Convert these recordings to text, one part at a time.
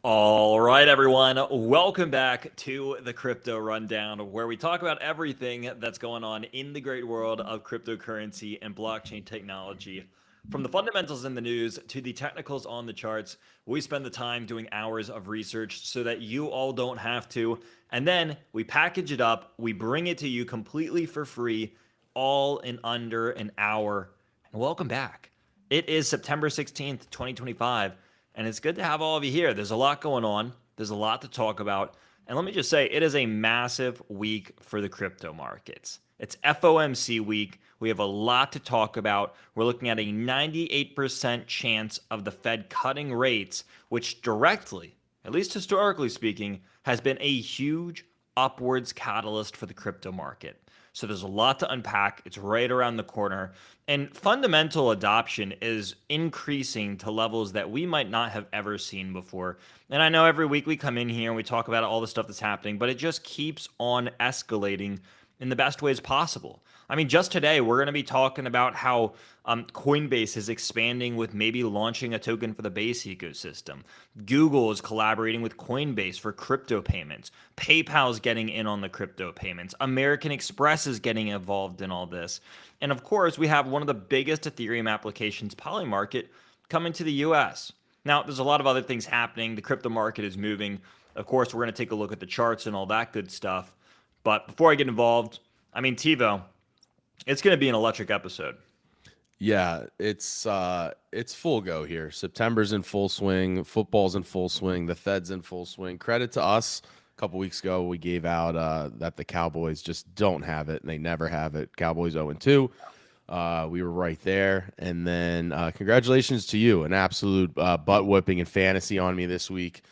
All right, everyone. Welcome back to the Crypto Rundown, where we talk about everything that's going on in the great world of cryptocurrency and blockchain technology. From the fundamentals in the news to the technicals on the charts, we spend the time doing hours of research so that you all don't have to. And then we package it up, we bring it to you completely for free, all in under an hour. And welcome back. It is September 16th, 2025. And it's good to have all of you here. There's a lot going on. There's a lot to talk about. And let me just say, it is a massive week for the crypto markets. It's FOMC week. We have a lot to talk about. We're looking at a 98% chance of the Fed cutting rates, which directly, at least historically speaking, has been a huge upwards catalyst for the crypto market. So there's a lot to unpack. It's right around the corner. And fundamental adoption is increasing to levels that we might not have ever seen before. And I know every week we come in here and we talk about all the stuff that's happening, but it just keeps on escalating in the best ways possible. I mean, just today, we're going to be talking about how Coinbase is expanding with maybe launching a token for the Base ecosystem. Google is collaborating with Coinbase for crypto payments. PayPal is getting in on the crypto payments. American Express is getting involved in all this. And of course, we have one of the biggest Ethereum applications, Polymarket, coming to the US. Now, there's a lot of other things happening. The crypto market is moving. Of course, we're going to take a look at the charts and all that good stuff. But before I get involved, I mean, TiVo, it's going to be an electric episode. Yeah, it's full go here. September's in full swing, football's in full swing, the Fed's in full swing. Credit to us. A couple weeks ago, we gave out that the Cowboys just don't have it, and they never have it. Cowboys 0-2. We were right there. And then congratulations to you. An absolute butt whipping in fantasy on me this week.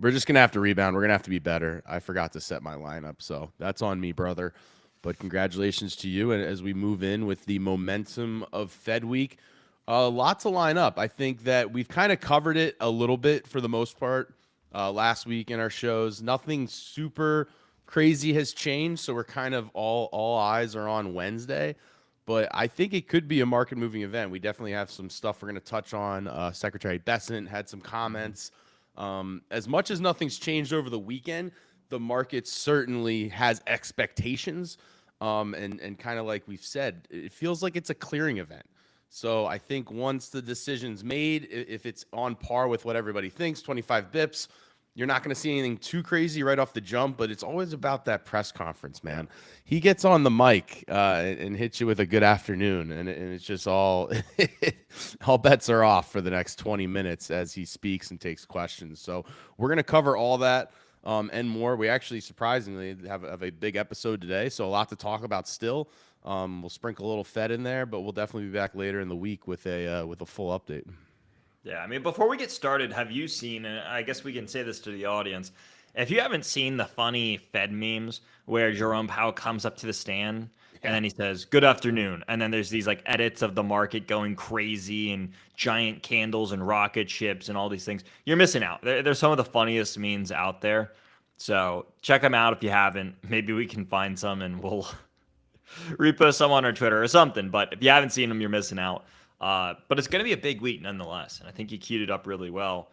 We're just going to have to rebound. We're going to have to be better. I forgot to set my lineup, so that's on me, brother. But congratulations to you. And as we move in with the momentum of Fed Week, a lot to line up. I think that we've kind of covered it a little bit for the most part last week in our shows. Nothing super crazy has changed, so we're kind of all eyes are on Wednesday. But I think it could be a market-moving event. We definitely have some stuff we're going to touch on. Secretary Bessent had some comments. As much as nothing's changed over the weekend, the market certainly has expectations. And kind of like we've said, it feels like it's a clearing event. So I think once the decision's made, if it's on par with what everybody thinks, 25 bips, you're not going to see anything too crazy right off the jump, but it's always about that press conference, man. He gets on the mic and hits you with a good afternoon, and it's just all bets are off for the next 20 minutes as he speaks and takes questions. So we're going to cover all that and more. We actually surprisingly have a big episode today, so a lot to talk about still. We'll sprinkle a little Fed in there, but we'll definitely be back later in the week with a full update. Yeah, I mean, before we get started, have you seen, and I guess we can say this to the audience, if you haven't seen the funny Fed memes where Jerome Powell comes up to the stand and then he says, "Good afternoon," and then there's these like edits of the market going crazy and giant candles and rocket ships and all these things, you're missing out. They're some of the funniest memes out there. So check them out if you haven't. Maybe we can find some and we'll repost some on our Twitter or something. But if you haven't seen them, you're missing out. But it's going to be a big week nonetheless. And I think you queued it up really well.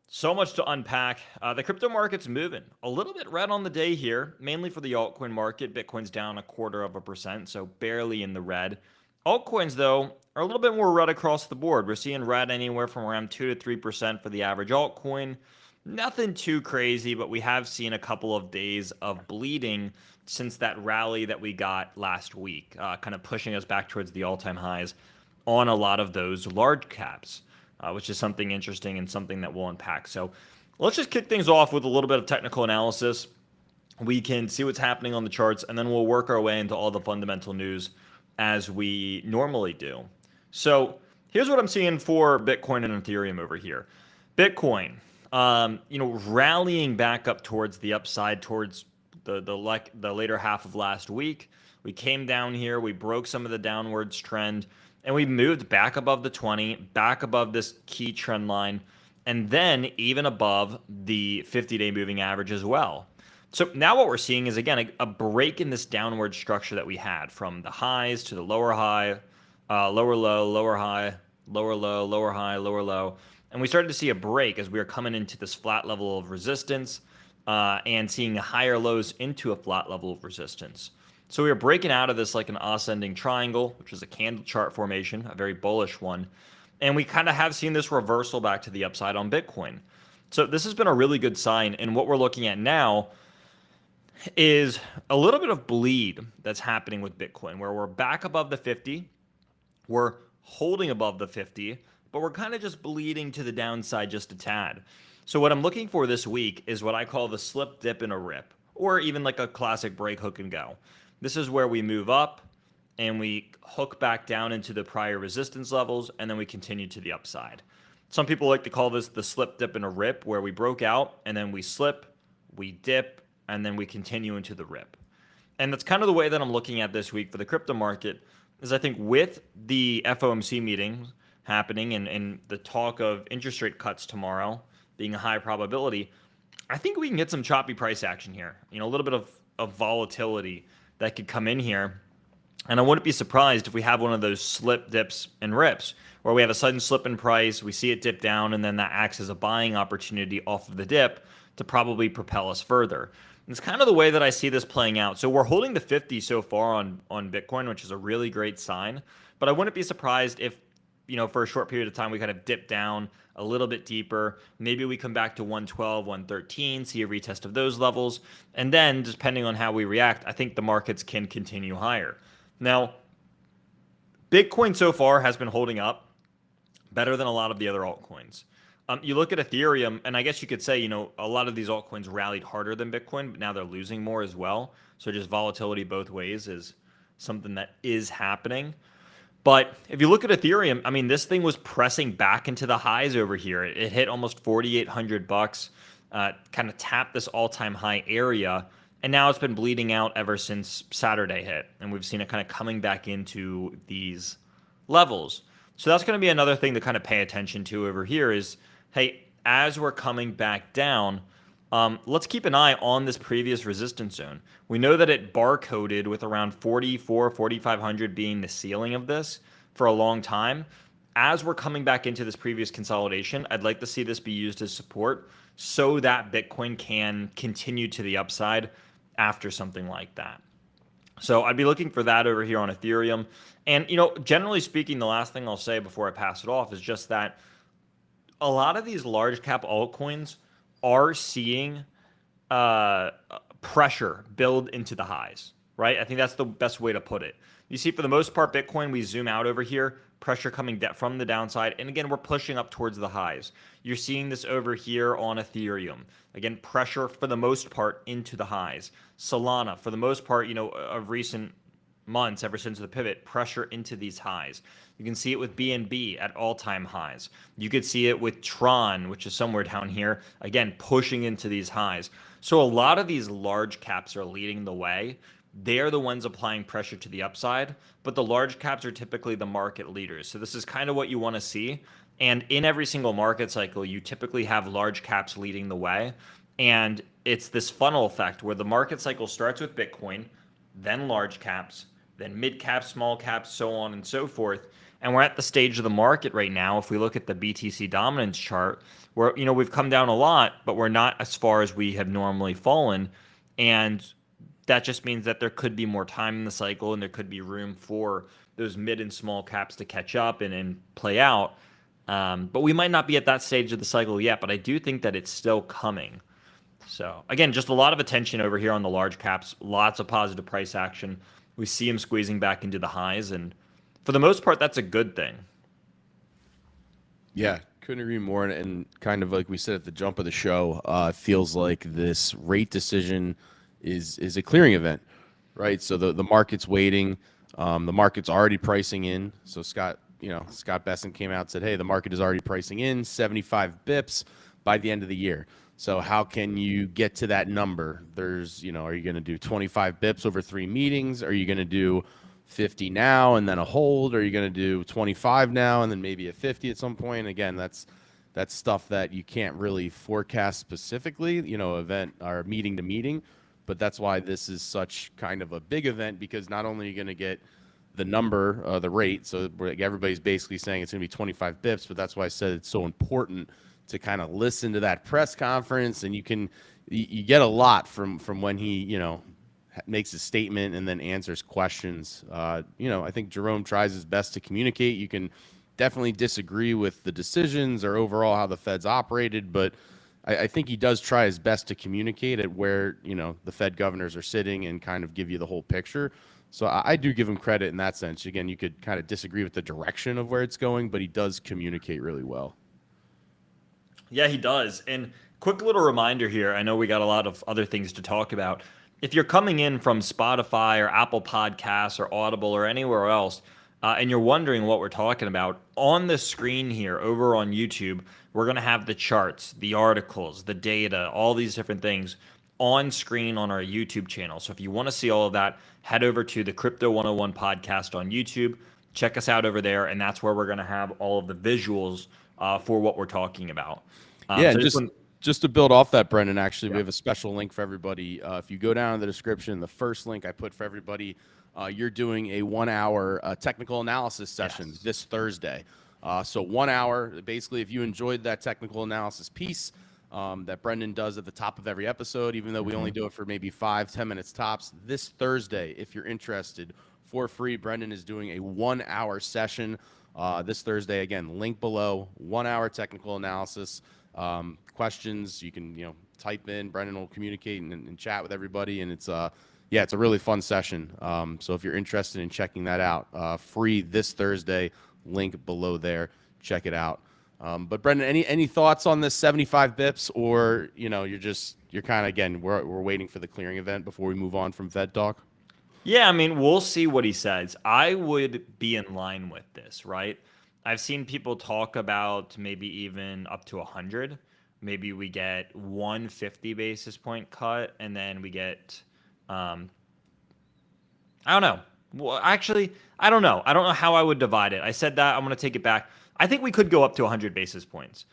So much to unpack. The crypto market's moving a little bit red on the day here, mainly for the altcoin market. Bitcoin's down 0.25%, so barely in the red. Altcoins, though, are a little bit more red across the board. We're seeing red anywhere from around 2 to 3% for the average altcoin. Nothing too crazy, but we have seen a couple of days of bleeding since that rally that we got last week, kind of pushing us back towards the all-time highs on a lot of those large caps, which is something interesting and something that we'll unpack. So let's just kick things off with a little bit of technical analysis. We can see what's happening on the charts, and then we'll work our way into all the fundamental news as we normally do. So here's what I'm seeing for Bitcoin and Ethereum over here. Bitcoin, rallying back up towards the upside, towards the later half of last week. We came down here, we broke some of the downwards trend, and we moved back above the 20, back above this key trend line, and then even above the 50-day moving average as well. So now what we're seeing is, again, a break in this downward structure that we had from the highs to the lower high, lower low, lower high, lower low, lower high, lower low. And we started to see a break as we were coming into this flat level of resistance and seeing higher lows into a flat level of resistance. So we were breaking out of this like an ascending triangle, which is a candle chart formation, a very bullish one. And we kind of have seen this reversal back to the upside on Bitcoin. So this has been a really good sign. And what we're looking at now is a little bit of bleed that's happening with Bitcoin, where we're back above the 50, we're holding above the 50, but we're kind of just bleeding to the downside just a tad. So what I'm looking for this week is what I call the slip, dip, and a rip, or even like a classic break, hook, and go. This is where we move up and we hook back down into the prior resistance levels, and then we continue to the upside. Some people like to call this the slip, dip, and a rip, where we broke out and then we slip, we dip, and then we continue into the rip. And that's kind of the way that I'm looking at this week for the crypto market, is I think with the FOMC meeting happening and the talk of interest rate cuts tomorrow being a high probability, I think we can get some choppy price action here. A little bit of volatility that could come in here. And I wouldn't be surprised if we have one of those slip, dips, and rips, where we have a sudden slip in price, we see it dip down, and then that acts as a buying opportunity off of the dip to probably propel us further. It's kind of the way that I see this playing out. So we're holding the 50 so far on Bitcoin, which is a really great sign. But I wouldn't be surprised if, for a short period of time, we kind of dip down a little bit deeper. Maybe we come back to 112, 113, see a retest of those levels. And then, depending on how we react, I think the markets can continue higher. Now, Bitcoin so far has been holding up better than a lot of the other altcoins. You look at Ethereum, and I guess you could say, a lot of these altcoins rallied harder than Bitcoin, but now they're losing more as well. So just volatility both ways is something that is happening. But if you look at Ethereum, this thing was pressing back into the highs over here. It hit almost $4,800, kind of tapped this all-time high area, and now it's been bleeding out ever since Saturday hit. And we've seen it kind of coming back into these levels. So that's going to be another thing to kind of pay attention to over here is, hey, as we're coming back down, let's keep an eye on this previous resistance zone. We know that it barcoded with around 4,500 being the ceiling of this for a long time. As we're coming back into this previous consolidation, I'd like to see this be used as support so that Bitcoin can continue to the upside after something like that. So I'd be looking for that over here on Ethereum. And, generally speaking, the last thing I'll say before I pass it off is just that a lot of these large cap altcoins are seeing pressure build into the highs, right? I think that's the best way to put it. You see, for the most part, Bitcoin, we zoom out over here, pressure coming from the downside. And again, we're pushing up towards the highs. You're seeing this over here on Ethereum. Again, pressure for the most part into the highs. Solana, for the most part, of recent months, ever since the pivot, pressure into these highs. You can see it with BNB at all-time highs. You could see it with Tron, which is somewhere down here, again, pushing into these highs. So a lot of these large caps are leading the way. They're the ones applying pressure to the upside, but the large caps are typically the market leaders. So this is kind of what you want to see. And in every single market cycle, you typically have large caps leading the way. And it's this funnel effect where the market cycle starts with Bitcoin, then large caps, then mid caps, small caps, so on and so forth. And we're at the stage of the market right now. If we look at the BTC dominance chart, where we've come down a lot, but we're not as far as we have normally fallen. And that just means that there could be more time in the cycle and there could be room for those mid and small caps to catch up and play out. But we might not be at that stage of the cycle yet, but I do think that it's still coming. So again, just a lot of attention over here on the large caps, lots of positive price action. We see them squeezing back into the highs, and for the most part, that's a good thing. Yeah, couldn't agree more. And kind of like we said at the jump of the show, it feels like this rate decision is a clearing event, right? So the market's waiting. The market's already pricing in. So Scott Bessent came out and said, hey, the market is already pricing in 75 bips by the end of the year. So how can you get to that number? There's, are you going to do 25 bips over 3 meetings? Are you going to do 50 now and then a hold? Or are you going to do 25 now and then maybe a 50 at some point? Again, that's stuff that you can't really forecast specifically, event or meeting to meeting. But that's why this is such kind of a big event, because not only are you going to get the number, the rate. So everybody's basically saying it's going to be 25 bips, but that's why I said it's so important to kind of listen to that press conference, and you get a lot from when he, makes a statement and then answers questions. I think Jerome tries his best to communicate. You can definitely disagree with the decisions or overall how the Fed's operated, but I think he does try his best to communicate at where, the Fed governors are sitting and kind of give you the whole picture. So I do give him credit in that sense. Again, you could kind of disagree with the direction of where it's going, but he does communicate really well. Yeah, he does. And quick little reminder here. I know we got a lot of other things to talk about. If you're coming in from Spotify or Apple Podcasts or Audible or anywhere else, and you're wondering what we're talking about, on the screen here over on YouTube, we're going to have the charts, the articles, the data, all these different things on screen on our YouTube channel. So if you want to see all of that, head over to the Crypto 101 podcast on YouTube. Check us out over there, and that's where we're going to have all of the visuals for what we're talking about. Yeah, so just to build off that, Brendan, actually, we Yeah. have a special link for everybody. If you go down in the description, the first link I put for everybody, you're doing a 1 hour technical analysis session this Thursday. So 1 hour, basically, if you enjoyed that technical analysis piece that Brendan does at the top of every episode, even though we only do it for maybe 5-10 minutes tops, this Thursday, if you're interested, for free, Brendan is doing a 1 hour session this Thursday. Again, link below, 1 hour technical analysis. Questions you can type in. Brendan will communicate and chat with everybody, and it's a really fun session. So if you're interested in checking that out, free this Thursday, link below there. Check it out. But Brendan, any thoughts on this 75 bips, or you're kind of, again, we're waiting for the clearing event before we move on from Fed talk? Yeah, I mean, we'll see what he says. I would be in line with this, right? I've seen people talk about maybe even up to 100. Maybe we get 150 basis point cut, and then we get, I don't know. Well, actually, I don't know. I don't know how I would divide it. I said that. I'm going to take it back. I think we could go up to 100 basis points.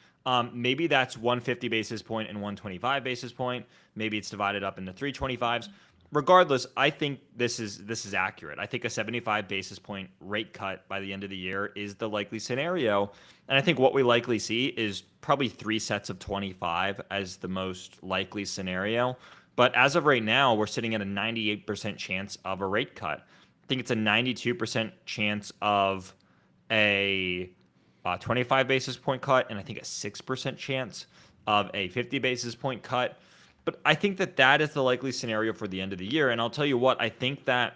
Maybe that's 150 basis point and 125 basis point. Maybe it's divided up into 325s. Regardless, I think this is accurate. I think a 75 basis point rate cut by the end of the year is the likely scenario. And I think what we likely see is probably 3 sets of 25 as the most likely scenario. But as of right now, we're sitting at a 98% chance of a rate cut. I think it's a 92% chance of a 25 basis point cut, and I think a 6% chance of a 50 basis point cut. But I think that is the likely scenario for the end of the year. And I'll tell you what, I think that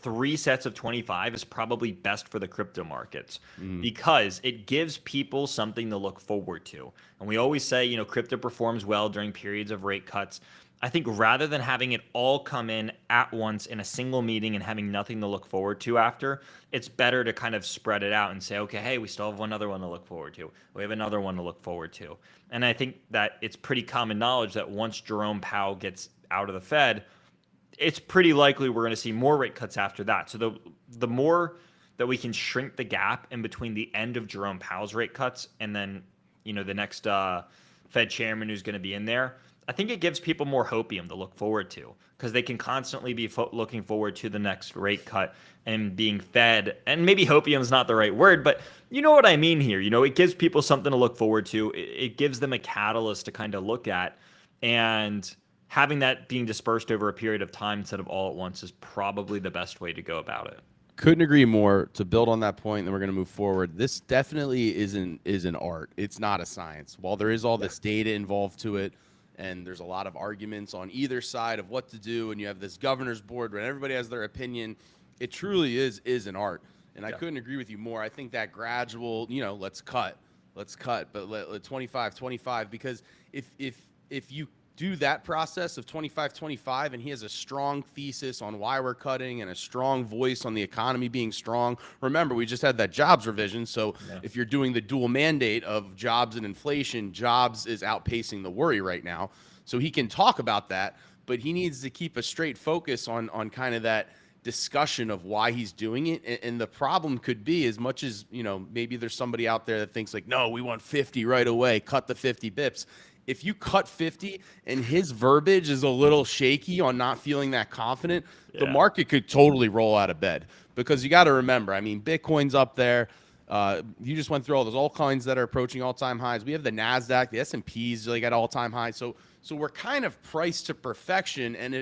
3 sets of 25 is probably best for the crypto markets because it gives people something to look forward to. And we always say, crypto performs well during periods of rate cuts. I think rather than having it all come in at once in a single meeting and having nothing to look forward to after, it's better to kind of spread it out and say, okay, hey, we still have another one to look forward to. We have another one to look forward to. And I think that it's pretty common knowledge that once Jerome Powell gets out of the Fed, it's pretty likely we're going to see more rate cuts after that. So the more that we can shrink the gap in between the end of Jerome Powell's rate cuts and then, the next Fed chairman who's going to be in there, I think it gives people more hopium to look forward to because they can constantly be looking forward to the next rate cut and being fed. And maybe hopium is not the right word, but you know what I mean here. It gives people something to look forward to. It gives them a catalyst to kind of look at. And having that being dispersed over a period of time instead of all at once is probably the best way to go about it. Couldn't agree more. To build on that point, then we're going to move forward. This definitely is an art. It's not a science. While there is all this data involved to it, and there's a lot of arguments on either side of what to do, and you have this governor's board where everybody has their opinion, it truly is an art. And I couldn't agree with you more. I think that gradual, let's cut, but let 25, because if you do that process of 25, and he has a strong thesis on why we're cutting and a strong voice on the economy being strong. Remember, we just had that jobs revision. So if you're doing the dual mandate of jobs and inflation, jobs is outpacing the worry right now. So he can talk about that, but he needs to keep a straight focus on kind of that discussion of why he's doing it. And the problem could be, as much as, maybe there's somebody out there that thinks like, no, we want 50 right away, cut the 50 bips. if you cut 50 and his verbiage is a little shaky on not feeling that confident, the market could totally roll out of bed, because you got to remember, I mean, Bitcoin's up there. You just went through all those altcoins that are approaching all-time highs. We have the NASDAQ, the S&Ps like at all-time highs. So we're kind of priced to perfection. And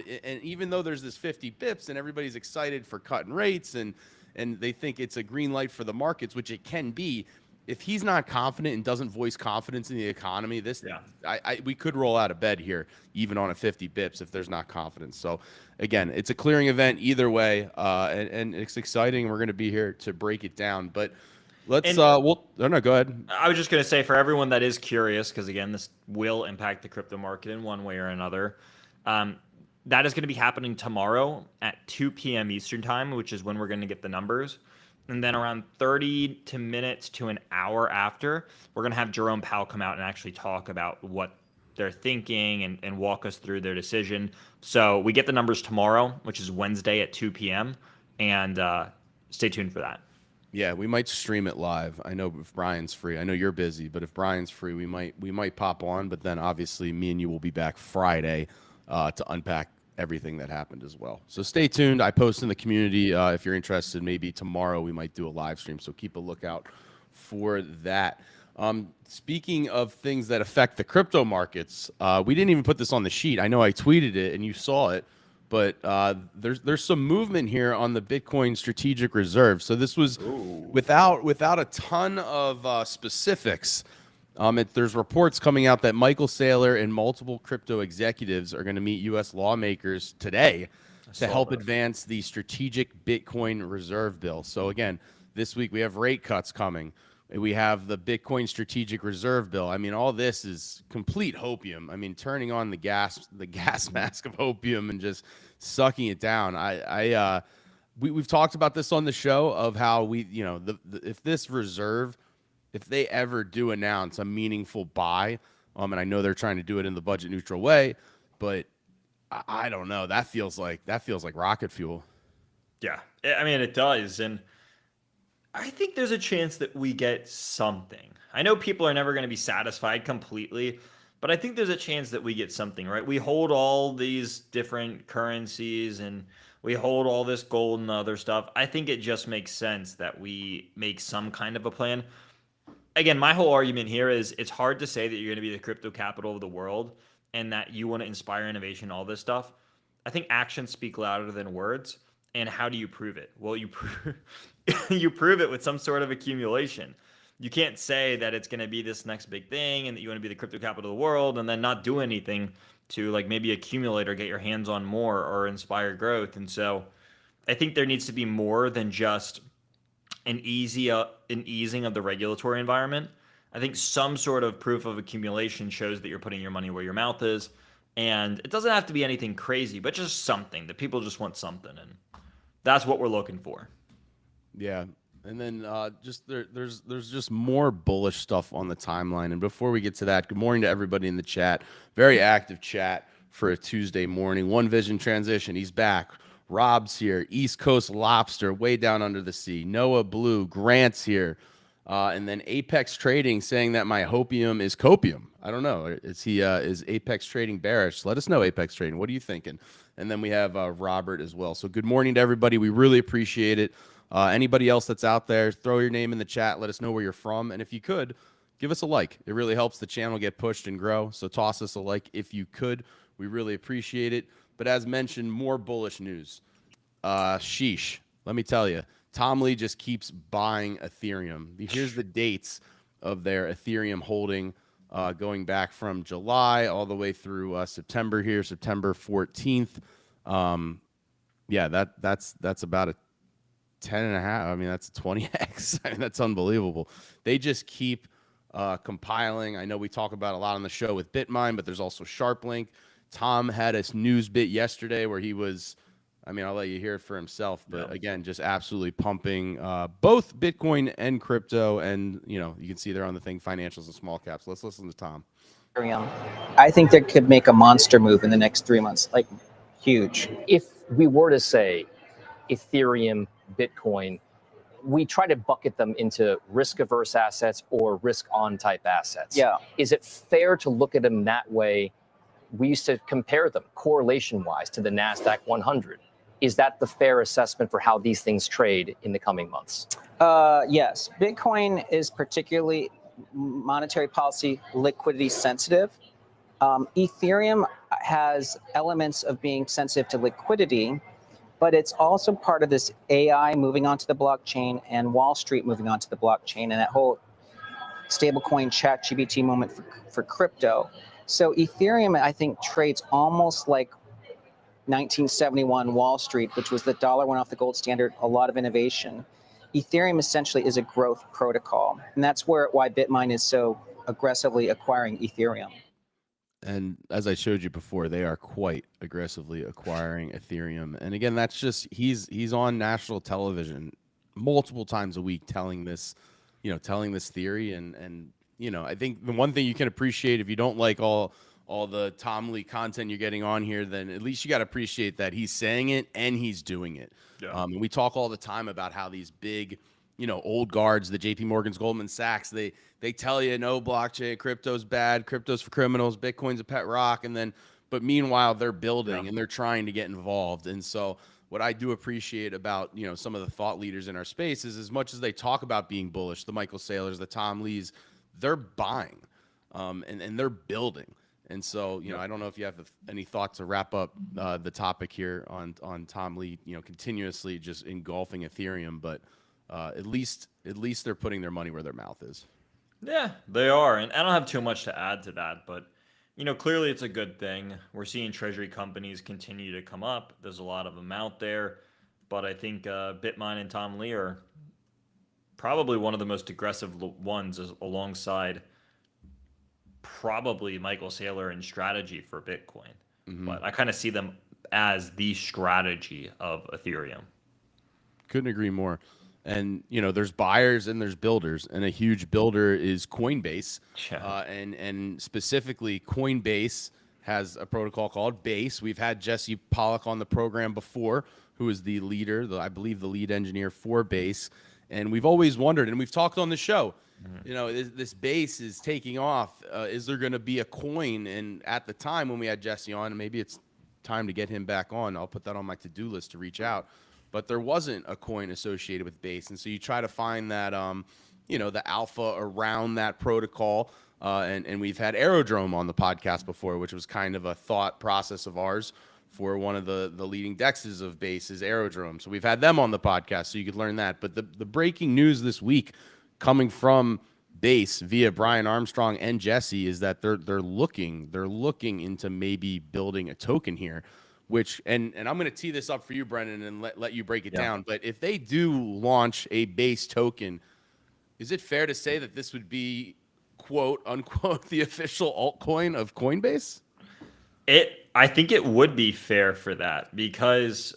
even though there's this 50 bips and everybody's excited for cutting rates and they think it's a green light for the markets, which it can be, if he's not confident and doesn't voice confidence in the economy, we could roll out of bed here, even on a 50 bips, if there's not confidence. So again, it's a clearing event either way, and it's exciting. We're going to be here to break it down, but let's go ahead. I was just going to say, for everyone that is curious, because again, this will impact the crypto market in one way or another. That is going to be happening tomorrow at 2 p.m. Eastern time, which is when we're going to get the numbers. And then around 30 minutes to an hour after, we're going to have Jerome Powell come out and actually talk about what they're thinking and walk us through their decision. So we get the numbers tomorrow, which is Wednesday at 2 p.m. And stay tuned for that. Yeah, we might stream it live. I know if Brian's free. I know you're busy, but if Brian's free, we might pop on. But then obviously me and you will be back Friday to unpack everything that happened as well. So stay tuned. I post in the community if you're interested. Maybe tomorrow we might do a live stream. So keep a lookout for that. Speaking of things that affect the crypto markets, we didn't even put this on the sheet. I know I tweeted it and you saw it. But there's some movement here on the Bitcoin strategic reserve. So this was without a ton of specifics. There's reports coming out that Michael Saylor and multiple crypto executives are going to meet U.S. lawmakers today to help advance the strategic Bitcoin reserve bill. So again, this week we have rate cuts coming. We have the Bitcoin strategic reserve bill. I mean, all this is complete hopium. I mean, turning on the gas mask of hopium and just sucking it down. We've talked about this on the show of how if this reserve, if they ever do announce a meaningful buy, and I know they're trying to do it in the budget neutral way, but I don't know. That feels like rocket fuel. Yeah, I mean, it does. And I think there's a chance that we get something. I know people are never going to be satisfied completely, but I think there's a chance that we get something, right? We hold all these different currencies and we hold all this gold and other stuff. I think it just makes sense that we make some kind of a plan. Again, my whole argument here is it's hard to say that you're going to be the crypto capital of the world and that you want to inspire innovation, all this stuff. I think actions speak louder than words. And how do you prove it? Well, you prove it with some sort of accumulation. You can't say that it's going to be this next big thing and that you want to be the crypto capital of the world and then not do anything to like maybe accumulate or get your hands on more or inspire growth. And so I think there needs to be more than just an easing of the regulatory environment. I think some sort of proof of accumulation shows that you're putting your money where your mouth is. And it doesn't have to be anything crazy, but just something that people just want something. And that's what we're looking for. Yeah. And then there's just more bullish stuff on the timeline. And before we get to that, good morning to everybody in the chat. Very active chat for a Tuesday morning. One Vision Transition, he's back. Rob's here. East Coast Lobster, way down under the sea. Noah Blue, Grant's here. And then Apex Trading saying that my hopium is copium. I don't know. Is Apex Trading bearish? Let us know, Apex Trading. What are you thinking? And then we have Robert as well. So good morning to everybody. We really appreciate it. Anybody else that's out there, throw your name in the chat. Let us know where you're from. And if you could, give us a like. It really helps the channel get pushed and grow. So toss us a like if you could. We really appreciate it. But as mentioned, more bullish news. Sheesh. Let me tell you. Tom Lee just keeps buying Ethereum. Here's the dates of their Ethereum holding going back from July all the way through September here, September 14th. Yeah, that's about a 10 and a half. I mean, that's a 20x. I mean, that's unbelievable. They just keep compiling. I know we talk about a lot on the show with Bitmine, but there's also SharpLink. Tom had a news bit yesterday where he was, I mean, I'll let you hear it for himself, but again, just absolutely pumping both Bitcoin and crypto. And, you know, you can see there on the thing, financials and small caps. Let's listen to Tom. I think they could make a monster move in the next 3 months, like huge. If we were to say Ethereum, Bitcoin we try to bucket them into risk-averse assets or risk-on type assets. Yeah. Is it fair to look at them that way? We used to compare them correlation-wise to the NASDAQ 100. Is that the fair assessment for how these things trade in the coming months? Yes. Bitcoin is particularly monetary policy liquidity sensitive. Ethereum has elements of being sensitive to liquidity, but it's also part of this AI moving onto the blockchain and Wall Street moving onto the blockchain and that whole stablecoin ChatGPT moment for crypto. So Ethereum, I think, trades almost like 1971 Wall Street, which was the dollar went off the gold standard, a lot of innovation. Ethereum essentially is a growth protocol, and that's why Bitmine is so aggressively acquiring Ethereum. And as I showed you before, they are quite aggressively acquiring Ethereum. And again, that's just he's on national television multiple times a week telling this theory. And I think the one thing you can appreciate, if you don't like all the Tom Lee content you're getting on here, then at least you got to appreciate that he's saying it and he's doing it. Yeah. And we talk all the time about how these big, old guards, the JP Morgans, Goldman Sachs, they tell you no, blockchain, crypto's bad, crypto's for criminals, Bitcoin's a pet rock, but meanwhile they're building and they're trying to get involved. And so what I do appreciate about some of the thought leaders in our space is, as much as they talk about being bullish, the Michael Saylors, the Tom Lees, they're buying, and they're building. And so, I don't know if you have any thoughts to wrap up the topic here on Tom Lee, continuously just engulfing Ethereum, but at least they're putting their money where their mouth is. Yeah, they are. And I don't have too much to add to that, but clearly it's a good thing. We're seeing treasury companies continue to come up. There's a lot of them out there, but I think Bitmine and Tom Lee are probably one of the most aggressive ones, alongside probably Michael Saylor in strategy for Bitcoin. Mm-hmm. But I kind of see them as the strategy of Ethereum. Couldn't agree more. And there's buyers and there's builders, and a huge builder is Coinbase. Yeah. And specifically, Coinbase has a protocol called Base. We've had Jesse Pollock on the program before, who is the leader, I believe the lead engineer for Base. And we've always wondered, and we've talked on the show, this Base is taking off. Is there going to be a coin? And at the time when we had Jesse on, and maybe it's time to get him back on, I'll put that on my to-do list to reach out. But there wasn't a coin associated with Base. And so you try to find that, the alpha around that protocol. And we've had Aerodrome on the podcast before, which was kind of a thought process of ours for one of the leading dexes of Base is Aerodrome. So we've had them on the podcast, so you could learn that. But the breaking news this week coming from Base via Brian Armstrong and Jesse is that they're looking into maybe building a token here. Which and I'm going to tee this up for you, Brendan, and let you break it down. But if they do launch a Base token, is it fair to say that this would be, quote unquote, the official altcoin of Coinbase? I think it would be fair for that, because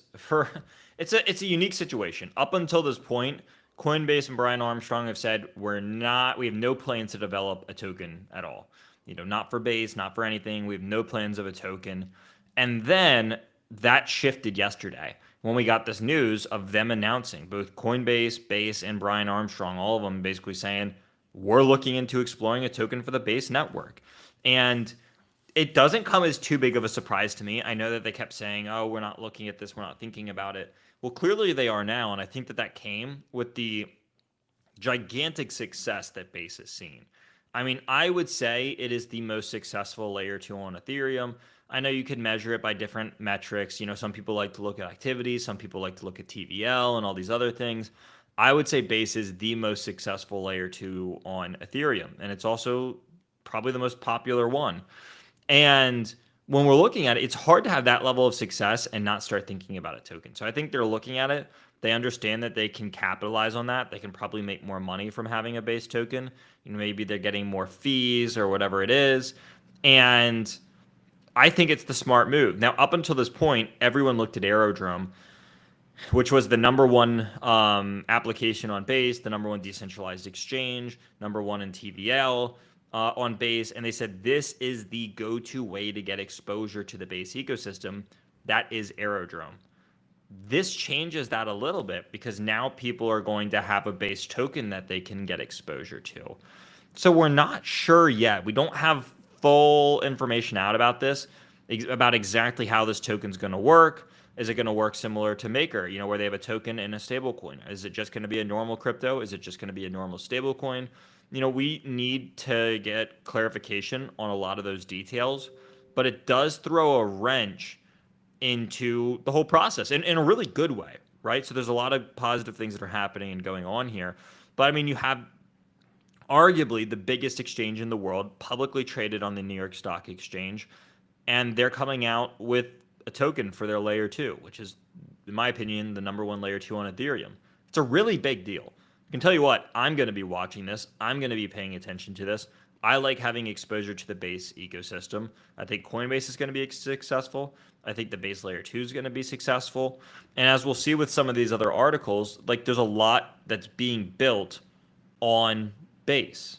it's a unique situation. Up until this point, Coinbase and Brian Armstrong have said we have no plans to develop a token at all. Not for Base, not for anything. We have no plans of a token. And then that shifted yesterday when we got this news of them announcing, both Coinbase, Base, and Brian Armstrong, all of them basically saying, we're looking into exploring a token for the Base network. And it doesn't come as too big of a surprise to me. I know that they kept saying, oh, we're not looking at this, we're not thinking about it. Well, clearly they are now, and I think that came with the gigantic success that Base has seen. I mean, I would say it is the most successful layer 2 on Ethereum. I know you could measure it by different metrics. Some people like to look at activity, some people like to look at TVL and all these other things. I would say Base is the most successful layer 2 on Ethereum, and it's also probably the most popular one. And when we're looking at it, it's hard to have that level of success and not start thinking about a token. So I think they're looking at it. They understand that they can capitalize on that. They can probably make more money from having a Base token. Maybe they're getting more fees or whatever it is. And I think it's the smart move. Now, up until this point, everyone looked at Aerodrome, which was the number one application on Base, the number one decentralized exchange, number one in TVL on Base, and they said this is the go-to way to get exposure to the Base ecosystem. That is Aerodrome. this changes that a little bit because now people are going to have a base token that they can get exposure to. So we're not sure yet. We don't have full information out about this, about exactly how this token's going to work. Is it going to work similar to Maker, where they have a token and a stable coin? Is it just going to be a normal crypto? Is it just going to be a normal stable coin? We need to get clarification on a lot of those details, but it does throw a wrench into the whole process in a really good way, right? So there's a lot of positive things that are happening and going on here. But I mean, you have arguably the biggest exchange in the world, publicly traded on the New York Stock Exchange, and they're coming out with a token for their layer 2, which is, in my opinion, the number one layer 2 on Ethereum. It's a really big deal. I can tell you what, I'm going to be watching this. I'm going to be paying attention to this. I like having exposure to the base ecosystem. I think Coinbase is going to be successful. I think the base layer 2 is going to be successful. And as we'll see with some of these other articles, like there's a lot that's being built on base.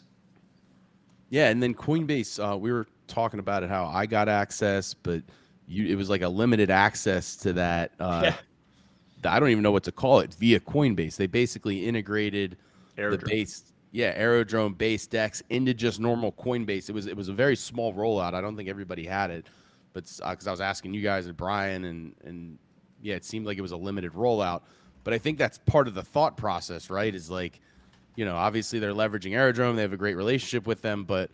Yeah, and then Coinbase, we were talking about it, how I got access, but it was like a limited access to that. I don't even know what to call it, via Coinbase. They basically integrated the base, Aerodrome base DEX into just normal Coinbase. It was a very small rollout. I don't think everybody had it, but because I was asking you guys and Brian, and yeah, it seemed like it was a limited rollout. But I think that's part of the thought process, right? Is like, obviously they're leveraging Aerodrome. They have a great relationship with them, but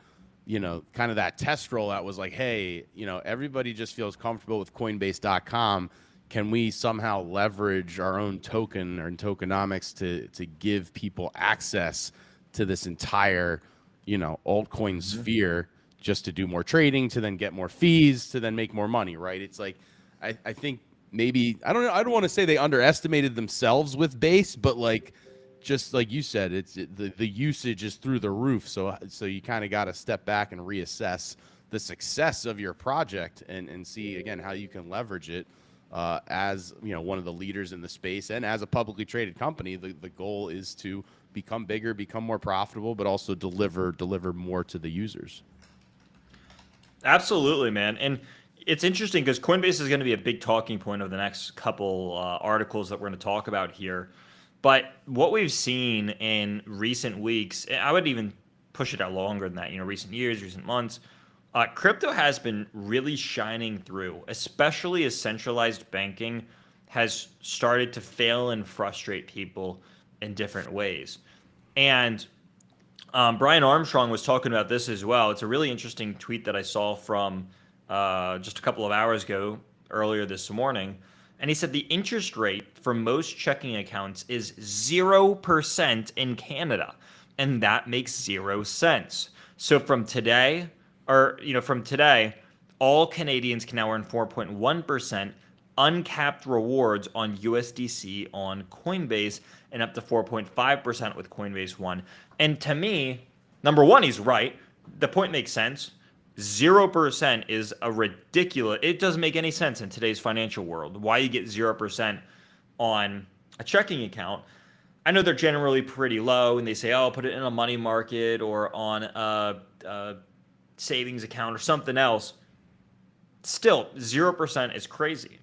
kind of that test rollout was like, hey, everybody just feels comfortable with Coinbase.com. Can we somehow leverage our own token or tokenomics to give people access to this entire, altcoin sphere, just to do more trading, to then get more fees, to then make more money, right? It's like, I think maybe, I don't know, I don't want to say they underestimated themselves with Base, but like, just like you said, it's the usage is through the roof. So you kind of got to step back and reassess the success of your project and see again how you can leverage it as one of the leaders in the space, and as a publicly traded company. The goal is to become bigger, become more profitable, but also deliver more to the users. Absolutely, man. And it's interesting because Coinbase is going to be a big talking point of the next couple articles that we're going to talk about here. But what we've seen in recent weeks, I would even push it out longer than that, recent years, recent months, crypto has been really shining through, especially as centralized banking has started to fail and frustrate people in different ways. And Brian Armstrong was talking about this as well. It's a really interesting tweet that I saw from just a couple of hours ago, earlier this morning. And he said the interest rate for most checking accounts is 0% in Canada. And that makes 0 sense. So from today, all Canadians can now earn 4.1% uncapped rewards on USDC on Coinbase and up to 4.5% with Coinbase One. And to me, number one, he's right. The point makes sense. 0% is a ridiculous. It doesn't make any sense in today's financial world. Why you get 0% on a checking account? I know they're generally pretty low, and they say, "Oh, put it in a money market or on a savings account or something else." Still, 0% is crazy.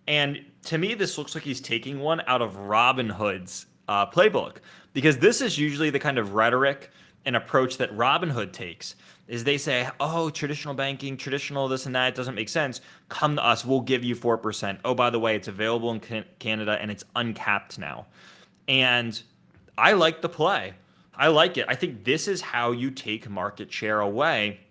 And to me, this looks like he's taking one out of Robinhood's playbook, because this is usually the kind of rhetoric and approach that Robinhood takes. Is they say, oh, traditional banking, traditional this and that, doesn't make sense. Come to us, we'll give you 4%. Oh, by the way, it's available in Canada and it's uncapped now. And I like the play. I like it. I think this is how you take market share away,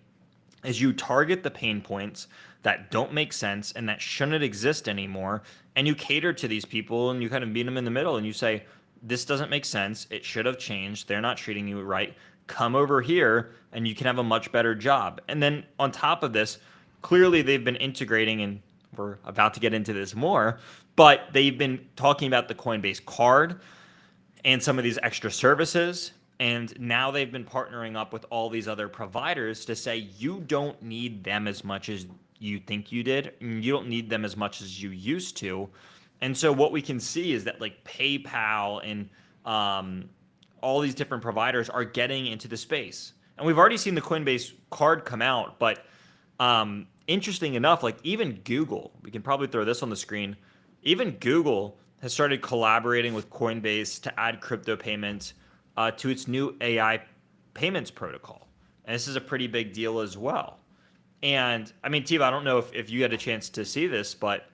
is you target the pain points that don't make sense and that shouldn't exist anymore. And you cater to these people and you kind of meet them in the middle and you say, this doesn't make sense. It should have changed. They're not treating you right. Come over here and you can have a much better job. And then on top of this, clearly they've been integrating, and we're about to get into this more, but they've been talking about the Coinbase card and some of these extra services. And now they've been partnering up with all these other providers to say, you don't need them as much as you think you did. And you don't need them as much as you used to. And so what we can see is that like PayPal and all these different providers are getting into the space. And we've already seen the Coinbase card come out, but interesting enough, like even Google, we can probably throw this on the screen. even Google has started collaborating with Coinbase to add crypto payments to its new AI payments protocol. And this is a pretty big deal as well. And I mean, Tiva, I don't know if you had a chance to see this, but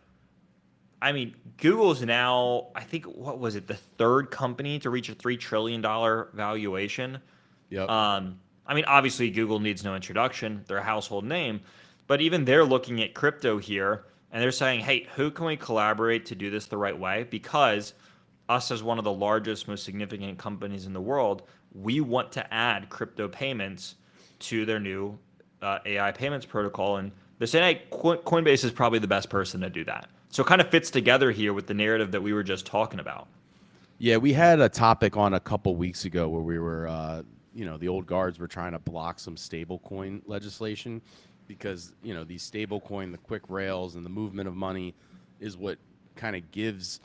I mean, Google's now, I think, what was it, the third company to reach a $3 trillion valuation. Yep. I mean, obviously, Google needs no introduction. They're a household name. But even they're looking at crypto here, and they're saying, hey, who can we collaborate to do this the right way? Because us, as one of the largest, most significant companies in the world, we want to add crypto payments to their new AI payments protocol. And they're saying, hey, Coinbase is probably the best person to do that. So it kind of fits together here with the narrative that we were just talking about. Yeah, we had a topic on a couple weeks ago where we were, the old guards were trying to block some stablecoin legislation because, these stablecoin, the quick rails and the movement of money is what kind of gives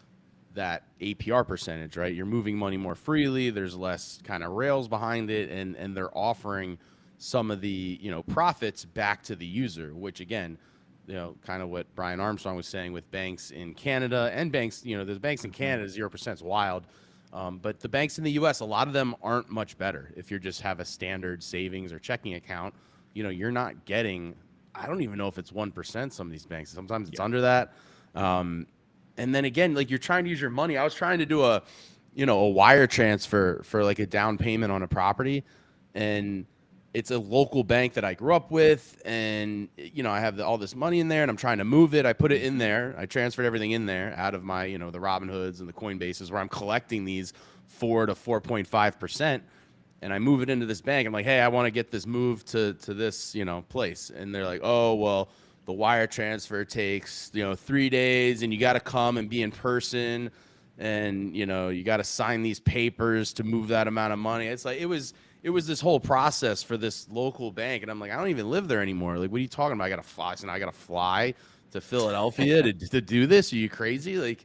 that APR percentage, right? You're moving money more freely. There's less kind of rails behind it. And they're offering some of the, profits back to the user, which again, kind of what Brian Armstrong was saying with banks in Canada and banks, there's banks in Canada, 0% is wild. But the banks in the US, a lot of them aren't much better. If you just have a standard savings or checking account, you're not getting, I don't even know if it's 1%, some of these banks, sometimes it's under that. And then again, like you're trying to use your money. I was trying to do a wire transfer for like a down payment on a property, and it's a local bank that I grew up with, and I have all this money in there, and I'm trying to move it. I put it in there. I transferred everything in there out of my, the Robinhoods and the Coinbases, where I'm collecting these 4 to 4.5%, and I move it into this bank. I'm like, hey, I want to get this moved to this, place, and they're like, oh, well, the wire transfer takes 3 days, and you got to come and be in person, and you got to sign these papers to move that amount of money. It's like it was this whole process for this local bank. And I'm like, I don't even live there anymore. Like, what are you talking about? I got to fly. So now I got to fly to Philadelphia to do this. Are you crazy? Like,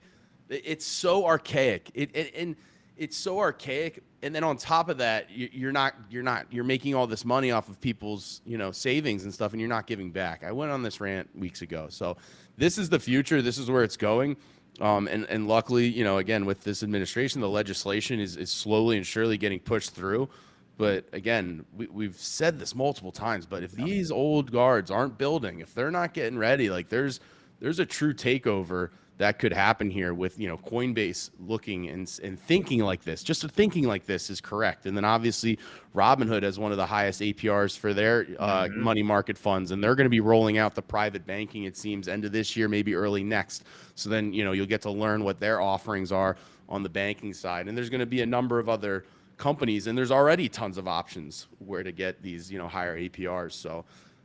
it's so archaic. It's so archaic. And then on top of that, you're making all this money off of people's, savings and stuff, and you're not giving back. I went on this rant weeks ago. So this is the future. This is where it's going. And luckily, again, with this administration, the legislation is slowly and surely getting pushed through. But again, we've said this multiple times, but if these old guards aren't building, if they're not getting ready, like there's a true takeover that could happen here with, Coinbase looking and thinking like this. Just thinking like this is correct. And then obviously Robinhood has one of the highest APRs for their money market funds, and they're going to be rolling out the private banking, it seems, end of this year, maybe early next. So then, you'll get to learn what their offerings are on the banking side. And there's going to be a number of other companies, and there's already tons of options where to get these higher APRs. So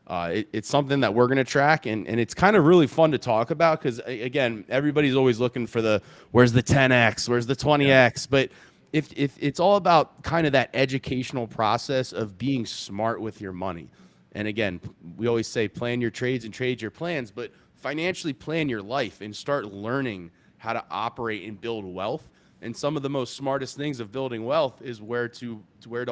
it's something that we're going to track, and it's kind of really fun to talk about because again, everybody's always looking for where's the 10x, where's the 20x, but if it's all about kind of that educational process of being smart with your money. And again, we always say plan your trades and trade your plans, but financially plan your life and start learning how to operate and build wealth. And some of the most smartest things of building wealth is where to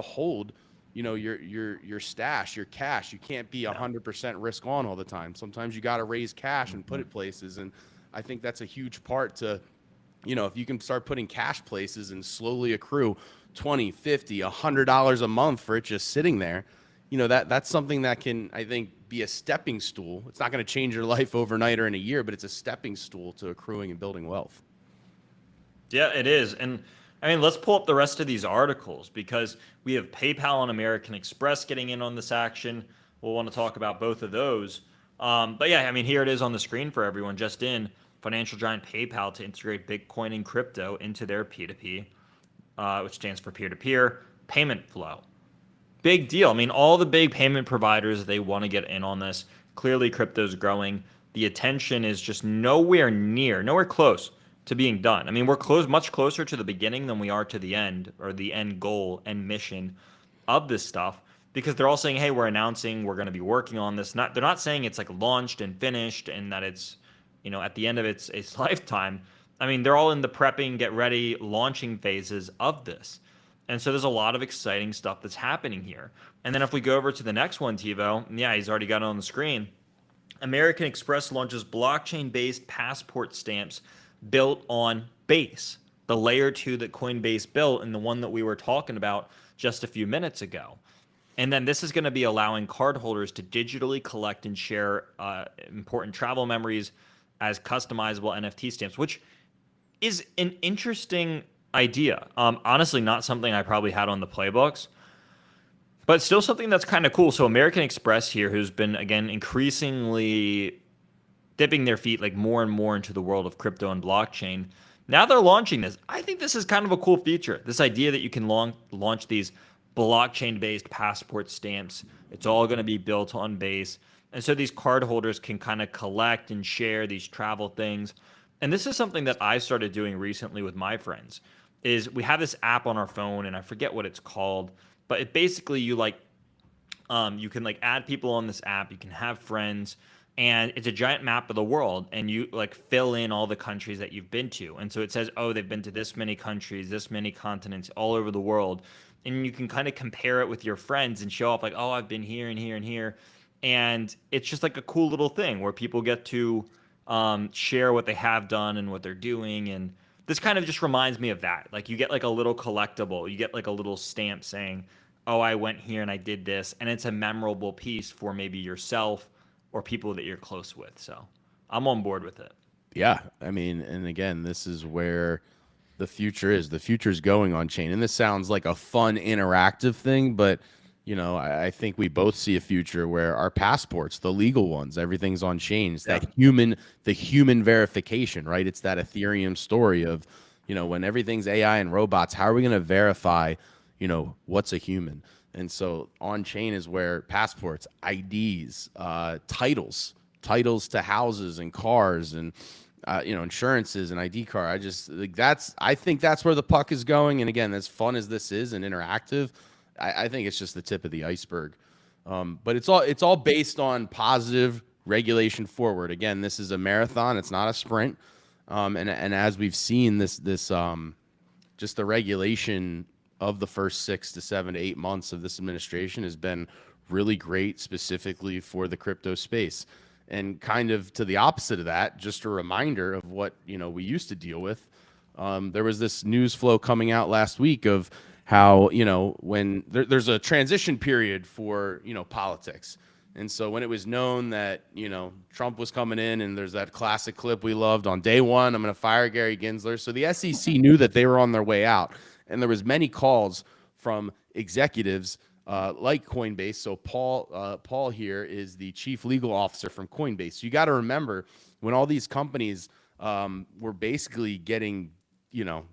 hold, your stash, your cash. You can't be 100% risk on all the time. Sometimes you got to raise cash and put it places. And I think that's a huge part to, if you can start putting cash places and slowly accrue $20, $50, $100 a month for it just sitting there, that's something that can, I think, be a stepping stool. It's not going to change your life overnight or in a year, but it's a stepping stool to accruing and building wealth. Yeah, it is. And I mean, let's pull up the rest of these articles because we have PayPal and American Express getting in on this action. We'll want to talk about both of those. But yeah, I mean, here it is on the screen for everyone. Just in, financial giant PayPal to integrate Bitcoin and crypto into their P2P, which stands for peer-to-peer payment flow. Big deal. I mean, all the big payment providers, they want to get in on this. Clearly, crypto's growing. The attention is just nowhere close to being done. I mean, we're much closer to the beginning than we are to the end, or the end goal and mission of this stuff, because they're all saying, hey, we're announcing we're going to be working on this. They're not saying it's like launched and finished and that it's, at the end of its lifetime. I mean, they're all in the prepping, get ready, launching phases of this. And so there's a lot of exciting stuff that's happening here. And then if we go over to the next one, TiVo, yeah, he's already got it on the screen. American Express launches blockchain-based passport stamps built on Base, the layer 2 that Coinbase built, and the one that we were talking about just a few minutes ago. And then this is going to be allowing cardholders to digitally collect and share important travel memories as customizable NFT stamps, which is an interesting idea. Honestly, not something I probably had on the playbooks, but still something that's kind of cool. So American Express here, who's been, again, increasingly dipping their feet like more and more into the world of crypto and blockchain, now they're launching this. I think this is kind of a cool feature. This idea that you can launch these blockchain-based passport stamps. It's all going to be built on Base. And so these card holders can kind of collect and share these travel things. And this is something that I started doing recently with my friends, is we have this app on our phone, and I forget what it's called, but it basically you can like add people on this app, you can have friends, and it's a giant map of the world, and you like fill in all the countries that you've been to. And so it says, oh, they've been to this many countries, this many continents, all over the world. And you can kind of compare it with your friends and show off like, oh, I've been here and here and here. And it's just like a cool little thing where people get to share what they have done and what they're doing. And this kind of just reminds me of that. Like you get like a little collectible, you get like a little stamp saying, oh, I went here and I did this. And it's a memorable piece for maybe yourself or people that you're close with. So I'm on board with it. Yeah. I mean, and again, this is where the future is. The future is going on chain. And this sounds like a fun, interactive thing, but you know, I think we both see a future where our passports, the legal ones, everything's on chain. It's that the human verification, right? It's that Ethereum story of, you know, when everything's AI and robots, how are we going to verify, you know, what's a human? And so on chain is where passports, IDs, titles to houses and cars and, you know, insurances and ID card. I think that's where the puck is going. And again, as fun as this is and interactive, I think it's just the tip of the iceberg. But it's all based on positive regulation forward. Again, this is a marathon. It's not a sprint. And as we've seen this just the regulation of the first 6 to 7 to 8 months of this administration has been really great, specifically for the crypto space. And kind of to the opposite of that, just a reminder of what, you know, we used to deal with. There was this news flow coming out last week of how, you know, when there's a transition period for, you know, politics. And so when it was known that, you know, Trump was coming in, and there's that classic clip we loved, on day one, I'm going to fire Gary Gensler. So the SEC knew that they were on their way out. And there was many calls from executives like Coinbase. So Paul here is the chief legal officer from Coinbase. So you got to remember, when all these companies were basically getting, you know,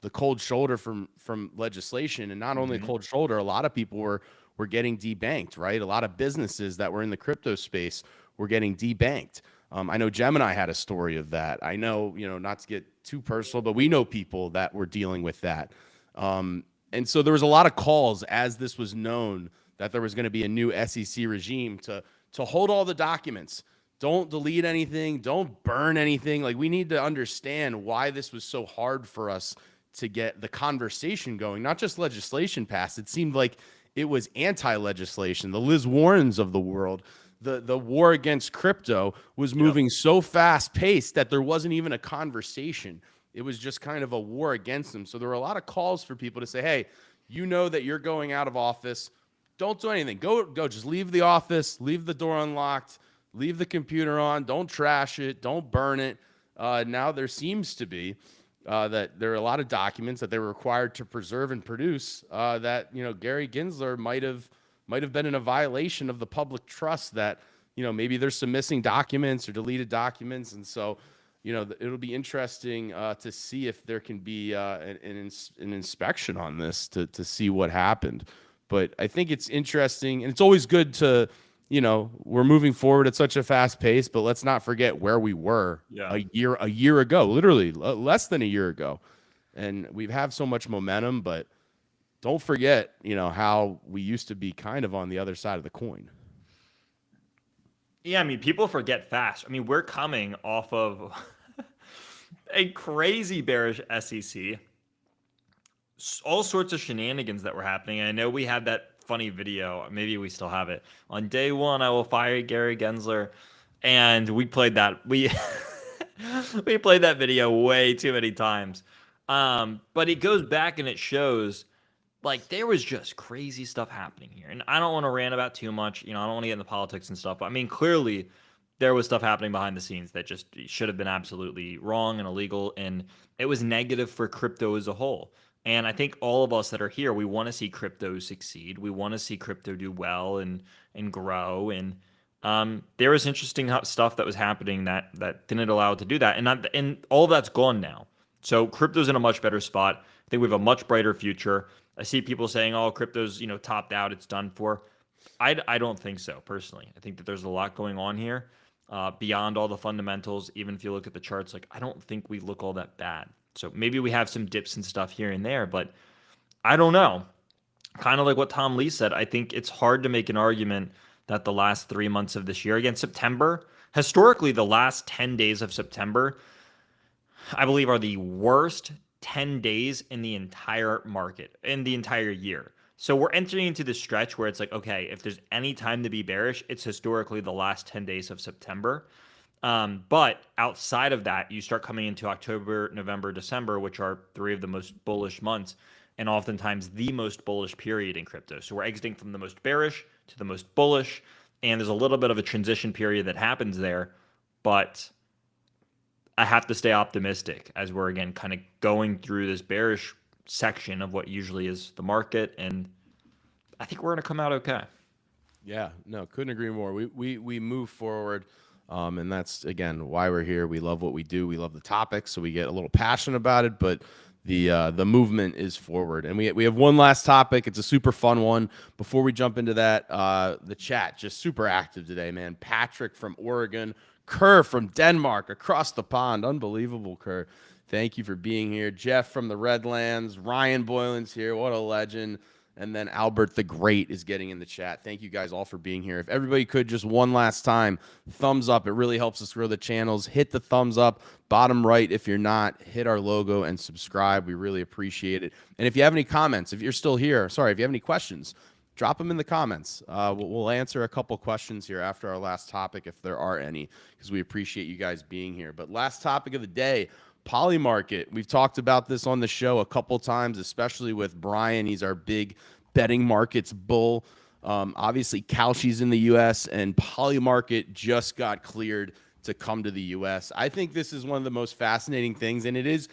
the cold shoulder from legislation, and not only cold shoulder, a lot of people were getting debanked, right? A lot of businesses that were in the crypto space were getting debanked. I know Gemini had a story of that. I know, you know, not to get too personal, but we know people that were dealing with that. And so there was a lot of calls as this was known that there was going to be a new SEC regime to hold all the documents. Don't delete anything. Don't burn anything. Like, we need to understand why this was so hard for us to get the conversation going, not just legislation passed. It seemed like it was anti-legislation. The Liz Warrens of the world, the war against crypto was moving so fast paced that there wasn't even a conversation. It was just kind of a war against them. So there were a lot of calls for people to say, hey, you know that you're going out of office. Don't do anything. Go, just leave the office, leave the door unlocked, leave the computer on, don't trash it, don't burn it. Now there seems to be that there are a lot of documents that they were required to preserve and produce that, you know, Gary Gensler might have been in a violation of the public trust, that, you know, maybe there's some missing documents or deleted documents. And so, you know, it'll be interesting to see if there can be an inspection on this to see what happened. But I think it's interesting, and it's always good to, you know, we're moving forward at such a fast pace, but let's not forget where we were a year ago, literally less than a year ago. And we've had so much momentum, but don't forget, you know, how we used to be kind of on the other side of the coin. Yeah, I mean, people forget fast. I mean, we're coming off of a crazy bearish SEC, all sorts of shenanigans that were happening. I know we had that funny video, maybe we still have it. On day one, I will fire Gary Gensler, and we played that. We played that video way too many times. But it goes back and it shows like there was just crazy stuff happening here. And I don't want to rant about too much. I don't want to get into politics and stuff. But I mean, clearly there was stuff happening behind the scenes that just should have been absolutely wrong and illegal. And it was negative for crypto as a whole. And I think all of us that are here, we want to see crypto succeed. We want to see crypto do well and grow. And there was interesting stuff that was happening that didn't allow it to do that. And all of that's gone now. So crypto's in a much better spot. I think we have a much brighter future. I see people saying, "Oh, crypto's topped out, it's done for." I don't think so personally. I think that there's a lot going on here beyond all the fundamentals. Even if you look at the charts, like I don't think we look all that bad. So maybe we have some dips and stuff here and there, but I don't know. Kind of like what Tom Lee said, I think it's hard to make an argument that the last 3 months of this year, again, September, historically, the last 10 days of September, I believe are the worst 10 days in the entire market, in the entire year. So we're entering into this stretch where it's like, okay, if there's any time to be bearish, it's historically the last 10 days of September. But outside of that, you start coming into October, November, December, which are 3 of the most bullish months, and oftentimes the most bullish period in crypto. So we're exiting from the most bearish to the most bullish, and there's a little bit of a transition period that happens there, but I have to stay optimistic as we're, again, kind of going through this bearish section of what usually is the market, and I think we're going to come out okay. Yeah, no, couldn't agree more. We move forward, and that's, again, why we're here. We love what we do. We love the topic, so we get a little passionate about it, but the movement is forward. And we have one last topic. It's a super fun one. Before we jump into that, the chat just super active today, man. Patrick from Oregon, Kerr from Denmark, across the pond. Unbelievable, Kerr. Thank you for being here. Jeff from the Redlands. Ryan Boylan's here. What a legend. And then Albert the Great is getting in the chat. Thank you guys all for being here. If everybody could just one last time, thumbs up. It really helps us grow the channels. Hit the thumbs up. Bottom right, if you're not, hit our logo and subscribe. We really appreciate it. And if you have any comments, if you're still here, if you have any questions, drop them in the comments. We'll answer a couple questions here after our last topic, if there are any, because we appreciate you guys being here. But last topic of the day, Polymarket. We've talked about this on the show a couple times, especially with Brian. He's our big betting markets bull. Obviously, Kalshi's in the U.S., and Polymarket just got cleared to come to the U.S. I think this is one of the most fascinating things, and it is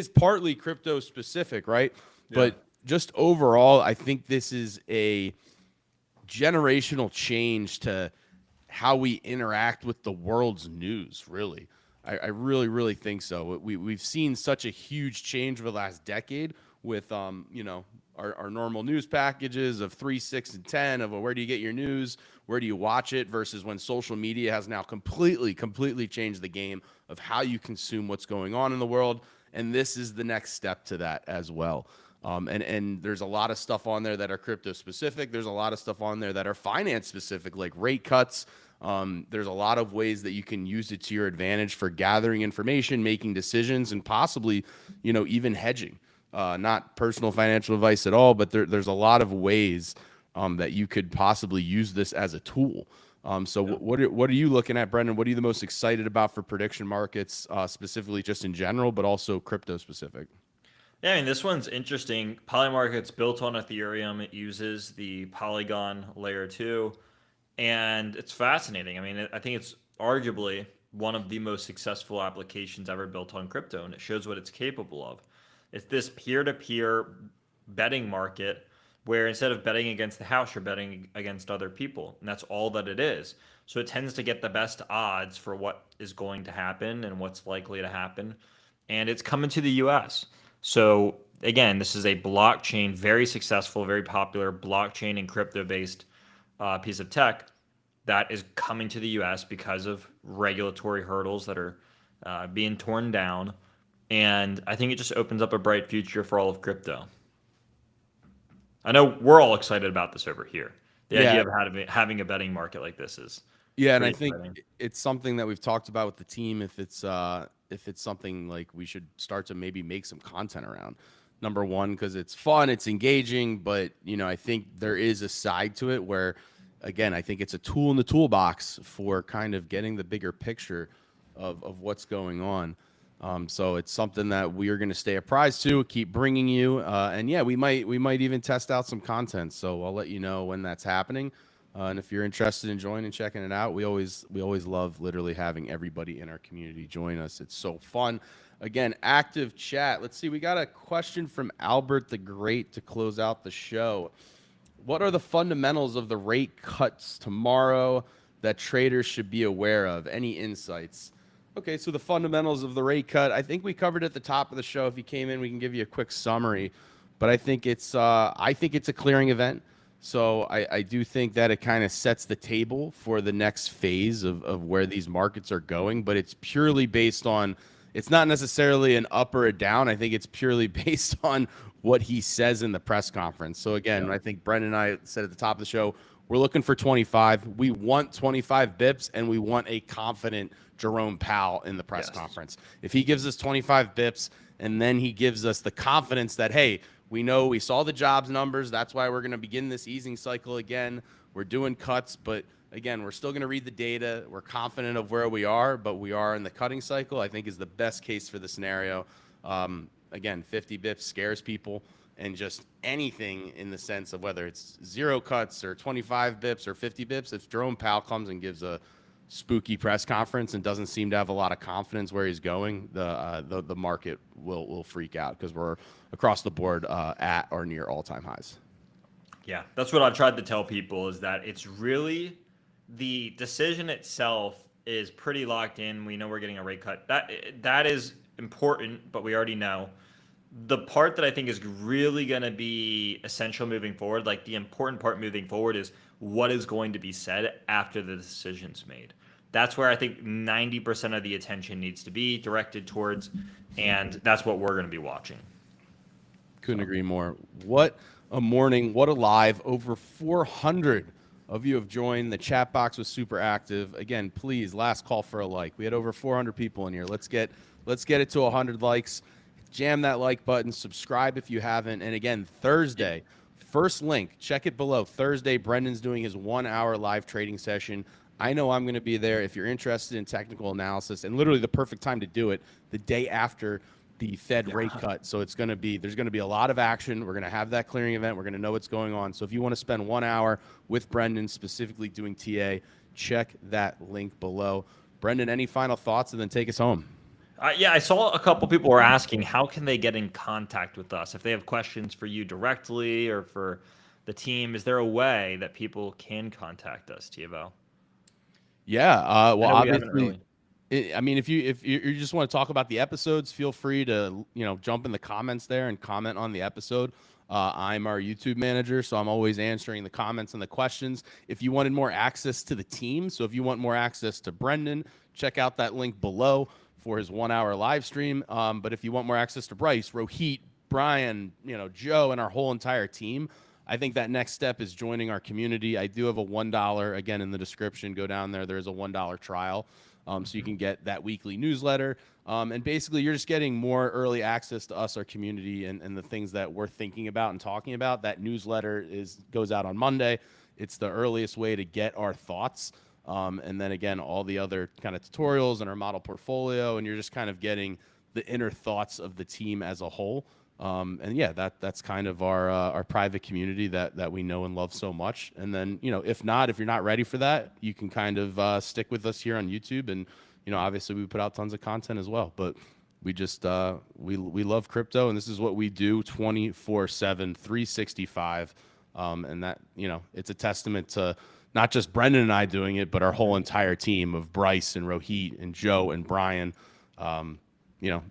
partly crypto specific, right? Yeah. But just overall, I think this is a generational change to how we interact with the world's news, really. I really, really think so. We've seen such a huge change over the last decade with, our normal news packages of 3, 6, and 10 of where do you get your news, where do you watch it, versus when social media has now completely changed the game of how you consume what's going on in the world. And this is the next step to that as well. And there's a lot of stuff on there that are crypto specific. There's a lot of stuff on there that are finance specific, like rate cuts. There's a lot of ways that you can use it to your advantage for gathering information, making decisions, and possibly, even hedging. Not personal financial advice at all, but there's a lot of ways that you could possibly use this as a tool. What are you looking at, Brendan? What are you the most excited about for prediction markets, specifically just in general, but also crypto specific? Yeah, I mean, this one's interesting. Polymarket's built on Ethereum. It uses the Polygon layer 2. And it's fascinating. I mean, I think it's arguably one of the most successful applications ever built on crypto, and it shows what it's capable of. It's this peer-to-peer betting market where instead of betting against the house, you're betting against other people, and that's all that it is. So it tends to get the best odds for what is going to happen and what's likely to happen, and it's coming to the U.S. So again, this is a blockchain, very successful, very popular blockchain and crypto-based piece of tech that is coming to the U.S. because of regulatory hurdles that are being torn down. And I think it just opens up a bright future for all of crypto. I know we're all excited about this over here. The idea of having a betting market like this is and I exciting. think it's something that we've talked about with the team. If it's something like we should start to maybe make some content around. Number one, because it's fun, it's engaging, but I think there is a side to it where, again, I think it's a tool in the toolbox for kind of getting the bigger picture of what's going on. So it's something that we are going to stay apprised to, keep bringing you, and yeah, we might even test out some content. So I'll let you know when that's happening. And if you're interested in joining and checking it out, we always love literally having everybody in our community join us. It's so fun. Again, active chat. Let's see. We got a question from Albert the Great to close out the show. What are the fundamentals of the rate cuts tomorrow that traders should be aware of? Any insights? Okay, so the fundamentals of the rate cut, I think we covered at the top of the show. If you came in, we can give you a quick summary. But I think it's a clearing event. So I do think that it kind of sets the table for the next phase of where these markets are going. But it's purely based on, it's not necessarily an up or a down. I think it's purely based on what he says in the press conference. So again, I think Brendan and I said at the top of the show, we're looking for 25. We want 25 bips, and we want a confident Jerome Powell in the press conference. If he gives us 25 bips, and then he gives us the confidence that, hey, we know we saw the jobs numbers. That's why we're going to begin this easing cycle again. We're doing cuts, but again, we're still going to read the data. We're confident of where we are, but we are in the cutting cycle, I think is the best case for the scenario. Again, 50 bips scares people, and just anything in the sense of whether it's 0 cuts or 25 bips or 50 bips, if Jerome Powell comes and gives a spooky press conference and doesn't seem to have a lot of confidence where he's going, the market will freak out because we're across the board at or near all-time highs. Yeah, that's what I tried to tell people, is that it's really the decision itself is pretty locked in. We know we're getting a rate cut. That is important, but we already know. The part that I think is really going to be essential moving forward, like the important part moving forward, is what is going to be said after the decision's made. That's where I think 90% of the attention needs to be directed towards, and that's what we're going to be watching. Couldn't agree more. What a morning. What a live. Over 400 of you have joined. The chat box was super active. Again, please, last call for a like. We had over 400 people in here. Let's get it to 100 likes. Jam that like button. Subscribe if you haven't. And again, Thursday, first link, check it below. Thursday, Brendan's doing his 1-hour live trading session. I know I'm going to be there. If you're interested in technical analysis, and literally the perfect time to do it, the day after the Fed rate cut. So there's going to be a lot of action. We're going to have that clearing event. We're going to know what's going on. So if you want to spend 1 hour with Brendan, specifically doing TA, check that link below. Brendan, any final thoughts, and then take us home? Yeah, I saw a couple people were asking, how can they get in contact with us? If they have questions for you directly or for the team, is there a way that people can contact us, Tiago? Yeah, well, obviously, I mean, if you just want to talk about the episodes, feel free to jump in the comments there and comment on the episode. I'm our YouTube manager, so I'm always answering the comments and the questions. If you wanted more access to the team, so if you want more access to Brendan, check out that link below for his 1-hour live stream. But if you want more access to Bryce, Rohit, Brian, Joe, and our whole entire team, I think that next step is joining our community. I do have a $1, again, in the description. Go down there. There's a $1 trial. So you can get that weekly newsletter. And basically, you're just getting more early access to us, our community, and the things that we're thinking about and talking about. That newsletter goes out on Monday. It's the earliest way to get our thoughts. And then, again, all the other kind of tutorials and our model portfolio. And you're just kind of getting the inner thoughts of the team as a whole. And yeah, that's kind of our private community that we know and love so much. And then, if you're not ready for that, you can kind of stick with us here on YouTube. And, obviously we put out tons of content as well, but we just, we love crypto, and this is what we do 24/7, 365. And that, it's a testament to not just Brendan and I doing it, but our whole entire team of Bryce and Rohit and Joe and Brian.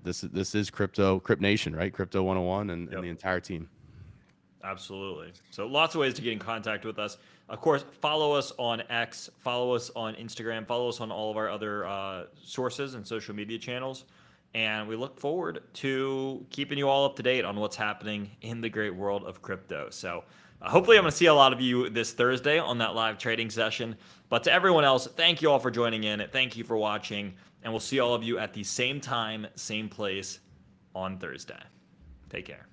This is Crypt Nation, right? Crypto 101 and the entire team. Absolutely. So lots of ways to get in contact with us. Of course, follow us on X, follow us on Instagram, follow us on all of our other sources and social media channels. And we look forward to keeping you all up to date on what's happening in the great world of crypto. So hopefully I'm going to see a lot of you this Thursday on that live trading session. But to everyone else, thank you all for joining in. Thank you for watching. And we'll see all of you at the same time, same place on Thursday. Take care.